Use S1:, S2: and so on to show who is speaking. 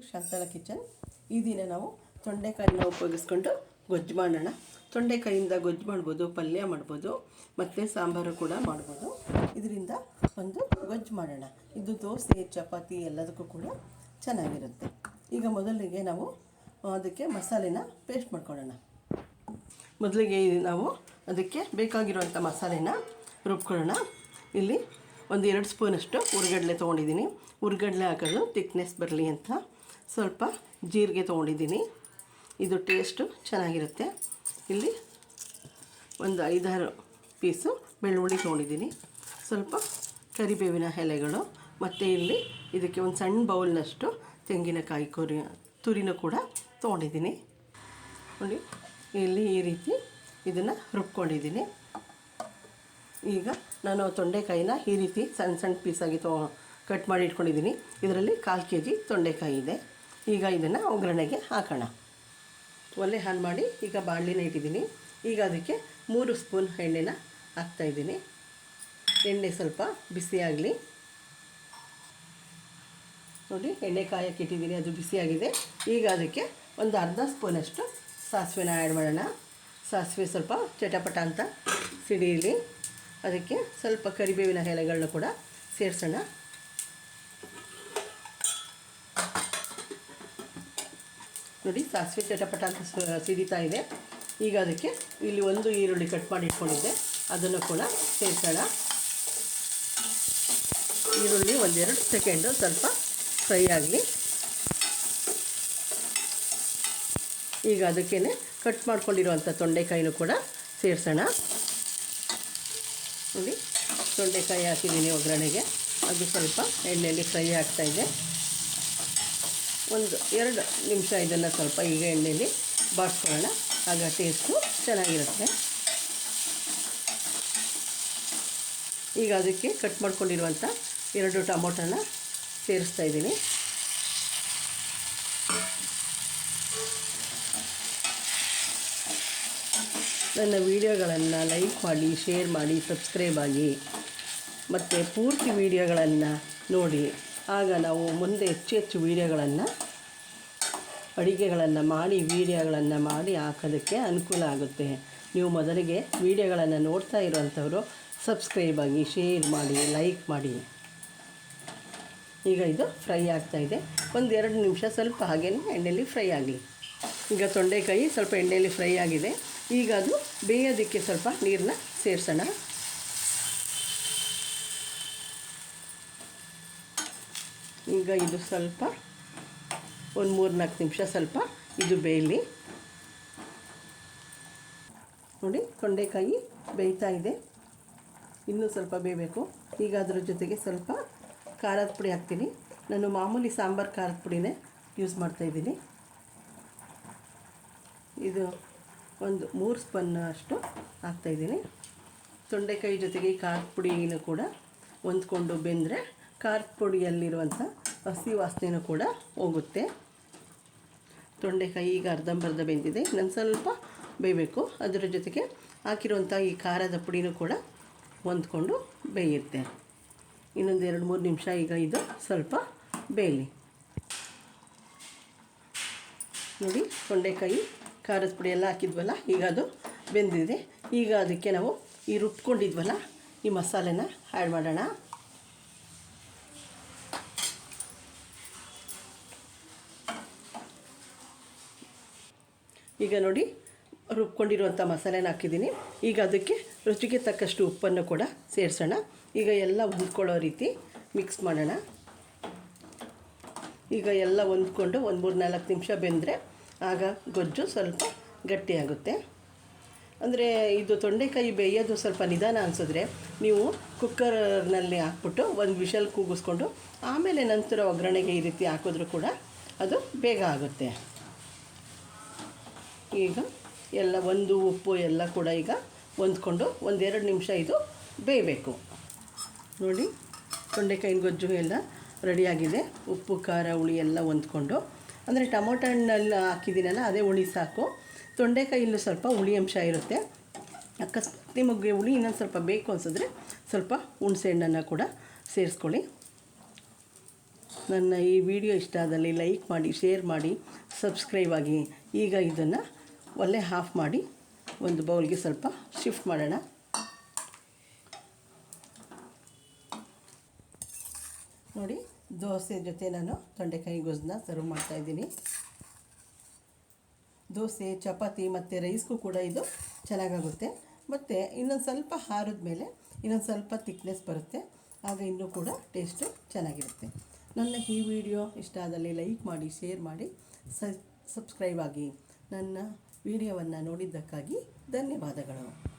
S1: Shantala kitchen. ಈ ದಿನ ನಾವು ತೊಂಡೆಕಾಯಿನ ಉಪಯೋಗಿಸ್ಕೊಂಡು ಗೊಜ್ಜು ಮಾಡೋಣ. ತೊಂಡೆಕಾಯಿಯಿಂದ ಗೊಜ್ಜು ಮಾಡ್ಬೋದು, ಪಲ್ಯ ಮಾಡ್ಬೋದು, ಮತ್ತು ಸಾಂಬಾರು ಕೂಡ ಮಾಡ್ಬೋದು. ಇದರಿಂದ ಒಂದು ಗೊಜ್ಜು ಮಾಡೋಣ. ಇದು ದೋಸೆ, ಚಪಾತಿ ಎಲ್ಲದಕ್ಕೂ ಕೂಡ ಚೆನ್ನಾಗಿರುತ್ತೆ. ಈಗ ಮೊದಲಿಗೆ ನಾವು ಅದಕ್ಕೆ ಮಸಾಲೆನ ಪೇಸ್ಟ್ ಮಾಡ್ಕೊಳ್ಳೋಣ. ಮೊದಲಿಗೆ ನಾವು ಅದಕ್ಕೆ ಬೇಕಾಗಿರುವಂಥ ಮಸಾಲೆನ ರುಬ್ಕೊಳ್ಳೋಣ. ಇಲ್ಲಿ ಒಂದು 2 ಸ್ಪೂನಷ್ಟು ಹುರ್ಗಡ್ಲೆ ತೊಗೊಂಡಿದ್ದೀನಿ. ಹುರ್ಗಡ್ಲೆ ಹಾಕೋದು ತಿಕ್ನೆಸ್ ಬರಲಿ ಅಂತ ಸ್ವಲ್ಪ ಜೀರಿಗೆ ತೊಗೊಂಡಿದ್ದೀನಿ. ಇದು ಟೇಸ್ಟು ಚೆನ್ನಾಗಿರುತ್ತೆ. ಇಲ್ಲಿ ಒಂದು 5-6 ಪೀಸು ಬೆಳ್ಳುಳ್ಳಿ ತೊಗೊಂಡಿದ್ದೀನಿ. ಸ್ವಲ್ಪ ಕರಿಬೇವಿನ ಎಲೆಗಳು, ಮತ್ತು ಇಲ್ಲಿ ಇದಕ್ಕೆ ಒಂದು ಸಣ್ಣ ಬೌಲ್ನಷ್ಟು ತೆಂಗಿನಕಾಯಿ ತುರಿನೂ ಕೂಡ ತೊಗೊಂಡಿದ್ದೀನಿ. ನೋಡಿ, ಇಲ್ಲಿ ಈ ರೀತಿ ಇದನ್ನು ರುಬ್ಕೊಂಡಿದ್ದೀನಿ. ಈಗ ನಾನು ತೊಂಡೆಕಾಯಿನ ಈ ರೀತಿ ಸಣ್ಣ ಸಣ್ಣ ಪೀಸಾಗಿ ಕಟ್ ಮಾಡಿ ಇಟ್ಕೊಂಡಿದ್ದೀನಿ. ಇದರಲ್ಲಿ 1/4 kg ತೊಂಡೆಕಾಯಿ ಇದೆ. ಈಗ ಇದನ್ನು ಒಗ್ಗರಣೆಗೆ ಹಾಕೋಣ. ಒಲೆ ಆನ್ ಮಾಡಿ ಈಗ ಬಾಣಲಿನ ಇಟ್ಟಿದ್ದೀನಿ. ಈಗ ಅದಕ್ಕೆ 3 ಸ್ಪೂನ್ ಎಣ್ಣೆನ ಹಾಕ್ತಾಯಿದ್ದೀನಿ. ಎಣ್ಣೆ ಸ್ವಲ್ಪ ಬಿಸಿಯಾಗಲಿ. ನೋಡಿ, ಎಣ್ಣೆ ಕಾಯಕ್ಕೆ ಇಟ್ಟಿದ್ದೀನಿ, ಅದು ಬಿಸಿಯಾಗಿದೆ. ಈಗ ಅದಕ್ಕೆ ಒಂದು ಅರ್ಧ ಸ್ಪೂನಷ್ಟು ಸಾಸಿವೆನ ಆ್ಯಡ್ ಮಾಡೋಣ. ಸಾಸಿವೆ ಸ್ವಲ್ಪ ಚಟಪಟ ಅಂತ ಸಿಡಿಯಲಿ. ಅದಕ್ಕೆ ಸ್ವಲ್ಪ ಕರಿಬೇವಿನ ಎಲೆಗಳನ್ನ ಕೂಡ ಸೇರಿಸೋಣ. ನೋಡಿ, ಸಾಸಿವೆ ಚಟಪಟ ಅಂತ ಸಿಡಿತಾ ಇದೆ. ಈಗ ಅದಕ್ಕೆ ಇಲ್ಲಿ 1 ಈರುಳ್ಳಿ ಕಟ್ ಮಾಡಿ ಇಟ್ಕೊಂಡಿದ್ದೆ, ಅದನ್ನು ಕೂಡ ಸೇರಿಸೋಣ. ಈರುಳ್ಳಿ 1-2 ಸೆಕೆಂಡು ಸ್ವಲ್ಪ ಫ್ರೈ ಆಗಲಿ. ಈಗ ಅದಕ್ಕೇ ಕಟ್ ಮಾಡ್ಕೊಂಡಿರುವಂಥ ತೊಂಡೆಕಾಯಿನೂ ಕೂಡ ಸೇರಿಸೋಣ. ನೋಡಿ, ತೊಂಡೆಕಾಯಿ ಹಾಕಿದ್ದೀನಿ ಒಗ್ಗರಣೆಗೆ. ಅದು ಸ್ವಲ್ಪ ಎಣ್ಣೆಯಲ್ಲಿ ಫ್ರೈ ಆಗ್ತಾಯಿದೆ. 1-2 ನಿಮಿಷ ಇದನ್ನು ಸ್ವಲ್ಪ ಈಗ ಎಣ್ಣೆಯಲ್ಲಿ ಬಾಡಿಸ್ಕೊಳ್ಳೋಣ. ಆಗ ಟೇಸ್ಟು ಚೆನ್ನಾಗಿರುತ್ತೆ. ಈಗ ಅದಕ್ಕೆ ಕಟ್ ಮಾಡ್ಕೊಂಡಿರುವಂಥ 2 ಟೊಮೊಟೊನ ಸೇರಿಸ್ತಾ ಇದ್ದೀನಿ. ನನ್ನ ವಿಡಿಯೋಗಳನ್ನು ಲೈಕ್ ಮಾಡಿ, ಶೇರ್ ಮಾಡಿ, ಸಬ್ಸ್ಕ್ರೈಬ್ ಆಗಿ, ಮತ್ತು ಪೂರ್ತಿ ವಿಡಿಯೋಗಳನ್ನು ನೋಡಿ. ಆಗ ನಾವು ಮುಂದೆ ಹೆಚ್ಚು ವೀಡಿಯೋಗಳನ್ನು, ಅಡುಗೆಗಳನ್ನು ಮಾಡಿ ವೀಡಿಯೋಗಳನ್ನು ಮಾಡಿ ಹಾಕೋದಕ್ಕೆ ಅನುಕೂಲ ಆಗುತ್ತೆ. ನೀವು ಮೊದಲಿಗೆ ವೀಡಿಯೋಗಳನ್ನು ನೋಡ್ತಾ ಇರೋವಂಥವರು ಸಬ್ಸ್ಕ್ರೈಬ್ ಆಗಿ, ಶೇರ್ ಮಾಡಿ, ಲೈಕ್ ಮಾಡಿ. ಈಗ ಇದು ಫ್ರೈ ಆಗ್ತಾಯಿದೆ. 1-2 ನಿಮಿಷ ಸ್ವಲ್ಪ ಹಾಗೇ ಎಣ್ಣೆಯಲ್ಲಿ ಫ್ರೈ ಆಗಲಿ. ಈಗ ತೊಂಡೆಕಾಯಿ ಸ್ವಲ್ಪ ಎಣ್ಣೆಯಲ್ಲಿ ಫ್ರೈ ಆಗಿದೆ. ಈಗ ಅದು ಬೇಯೋದಕ್ಕೆ ಸ್ವಲ್ಪ ನೀರನ್ನ ಸೇರಿಸೋಣ. ಈಗ ಇದು ಸ್ವಲ್ಪ ಒಂದು 3-4 ನಿಮಿಷ ಸ್ವಲ್ಪ ಇದು ಬೇಯಲಿ. ನೋಡಿ, ತೊಂಡೆಕಾಯಿ ಬೇಯ್ತಾ ಇದೆ. ಇನ್ನೂ ಸ್ವಲ್ಪ ಬೇಯಬೇಕು. ಈಗ ಅದರ ಜೊತೆಗೆ ಸ್ವಲ್ಪ ಖಾರದ ಪುಡಿ ಹಾಕ್ತೀನಿ. ನಾನು ಮಾಮೂಲಿ ಸಾಂಬಾರು ಖಾರದ ಪುಡಿನೇ ಯೂಸ್ ಮಾಡ್ತಾಯಿದ್ದೀನಿ. ಇದು ಒಂದು 3 ಸ್ಪೂನ್ ಅಷ್ಟು ಹಾಕ್ತಾಯಿದ್ದೀನಿ. ತೊಂಡೆಕಾಯಿ ಜೊತೆಗೆ ಖಾರದ ಪುಡಿನೂ ಕೂಡ ಹೊಂದ್ಕೊಂಡು ಬೆಂದರೆ ಖಾರದ ಪುಡಿಯಲ್ಲಿರುವಂಥ ಹಸಿ ವಾಸನೆಯೂ ಕೂಡ ಹೋಗುತ್ತೆ. ತೊಂಡೆಕಾಯಿ ಈಗ ಅರ್ಧಂಬರ್ಧ ಬೆಂದಿದೆ. ನಾನು ಸ್ವಲ್ಪ ಬೇಯಬೇಕು. ಅದರ ಜೊತೆಗೆ ಹಾಕಿರುವಂಥ ಈ ಖಾರದ ಪುಡಿನೂ ಕೂಡ ಹೊಂದ್ಕೊಂಡು ಬೇಯುತ್ತೆ. ಇನ್ನೊಂದು 2-3 ನಿಮಿಷ ಈಗ ಇದು ಸ್ವಲ್ಪ ಬೇಯಲಿ. ನೋಡಿ, ತೊಂಡೆಕಾಯಿ ಖಾರದ ಪುಡಿ ಎಲ್ಲ ಹಾಕಿದ್ವಲ್ಲ, ಈಗ ಅದು ಬೆಂದಿದೆ. ಈಗ ಅದಕ್ಕೆ ನಾವು ಈ ರುಬ್ಕೊಂಡಿದ್ವಲ್ಲ ಈ ಮಸಾಲೆನ ಆ್ಯಡ್ ಮಾಡೋಣ. ಈಗ ನೋಡಿ, ರುಬ್ಕೊಂಡಿರುವಂಥ ಮಸಾಲೆನ ಹಾಕಿದ್ದೀನಿ. ಈಗ ಅದಕ್ಕೆ ರುಚಿಗೆ ತಕ್ಕಷ್ಟು ಉಪ್ಪನ್ನು ಕೂಡ ಸೇರಿಸೋಣ. ಈಗ ಎಲ್ಲ ಹೊಂದ್ಕೊಳ್ಳೋ ರೀತಿ ಮಿಕ್ಸ್ ಮಾಡೋಣ. ಈಗ ಎಲ್ಲ ಹೊಂದ್ಕೊಂಡು 3-4 ನಿಮಿಷ ಬೆಂದರೆ ಆಗ ಗೊಜ್ಜು ಸ್ವಲ್ಪ ಗಟ್ಟಿಯಾಗುತ್ತೆ. ಅಂದರೆ ಇದು ತೊಂಡೆಕಾಯಿ ಬೇಯೋದು ಸ್ವಲ್ಪ ನಿಧಾನ ಅನಿಸಿದ್ರೆ ನೀವು ಕುಕ್ಕರ್ನಲ್ಲಿ ಹಾಕ್ಬಿಟ್ಟು 1 ವಿಷಲ್ ಕೂಗಿಸ್ಕೊಂಡು ಆಮೇಲೆ ನಂತರ ಒಗ್ಗರಣೆಗೆ ಈ ರೀತಿ ಹಾಕಿದ್ರೂ ಕೂಡ ಅದು ಬೇಗ ಆಗುತ್ತೆ. ಈಗ ಎಲ್ಲ ಉಪ್ಪು ಎಲ್ಲ ಕೂಡ ಈಗ ಹೊಂದ್ಕೊಂಡು 1-2 ನಿಮಿಷ ಇದು ಬೇಯಬೇಕು. ನೋಡಿ, ತೊಂಡೆಕಾಯಿನ ಗೊಜ್ಜು ಎಲ್ಲ ರೆಡಿಯಾಗಿದೆ. ಉಪ್ಪು, ಖಾರ, ಹುಳಿ ಎಲ್ಲ ಹೊಂದ್ಕೊಂಡು, ಅಂದರೆ ಟೊಮೊಟೊ ಹಣ್ಣಲ್ಲಿ ಹಾಕಿದ್ದೀನಲ್ಲ ಅದೇ ಹುಳಿ ಸಾಕು. ತೊಂಡೆಕಾಯಿಲ್ಲೂ ಸ್ವಲ್ಪ ಹುಳಿ ಅಂಶ ಇರುತ್ತೆ. ಅಕಸ್ಮಾತ್ ನಿಮಗೆ ಹುಳಿ ಇನ್ನೊಂದು ಸ್ವಲ್ಪ ಬೇಕು ಅನಿಸಿದ್ರೆ ಸ್ವಲ್ಪ ಹುಣಸೆ ಹಣ್ಣನ್ನು ಕೂಡ ಸೇರಿಸ್ಕೊಳ್ಳಿ. ನನ್ನ ಈ ವಿಡಿಯೋ ಇಷ್ಟ ಆದಲ್ಲಿ ಲೈಕ್ ಮಾಡಿ, ಶೇರ್ ಮಾಡಿ, ಸಬ್ಸ್ಕ್ರೈಬ್ ಆಗಿ. ಈಗ ಇದನ್ನು ಒಲೆ ಆಫ್ ಮಾಡಿ ಒಂದು ಬೌಲ್ಗೆ ಸ್ವಲ್ಪ ಶಿಫ್ಟ್ ಮಾಡೋಣ. ನೋಡಿ, ದೋಸೆ ಜೊತೆ ನಾನು ತೊಂಡೆಕಾಯಿ ಗೊಜ್ಜನ್ನ ಸರ್ವ್ ಮಾಡ್ತಾಯಿದ್ದೀನಿ. ದೋಸೆ, ಚಪಾತಿ ಮತ್ತು ರೈಸ್ಗೂ ಕೂಡ ಇದು ಚೆನ್ನಾಗಾಗುತ್ತೆ. ಮತ್ತು ಇನ್ನೊಂದು ಸ್ವಲ್ಪ ಆರಿದ ಮೇಲೆ ಇನ್ನೊಂದು ಸ್ವಲ್ಪ ತಿಕ್ನೆಸ್ ಬರುತ್ತೆ, ಆಗ ಇನ್ನೂ ಕೂಡ ಟೇಸ್ಟು ಚೆನ್ನಾಗಿರುತ್ತೆ. ನನ್ನ ಈ ವಿಡಿಯೋ ಇಷ್ಟ ಆದಲ್ಲಿ ಲೈಕ್ ಮಾಡಿ, ಶೇರ್ ಮಾಡಿ, ಸಬ್ಸ್ಕ್ರೈಬ್ ಆಗಿ. ನನ್ನ ವಿಡಿಯೋವನ್ನು ನೋಡಿದ್ದಕ್ಕಾಗಿ ಧನ್ಯವಾದಗಳು.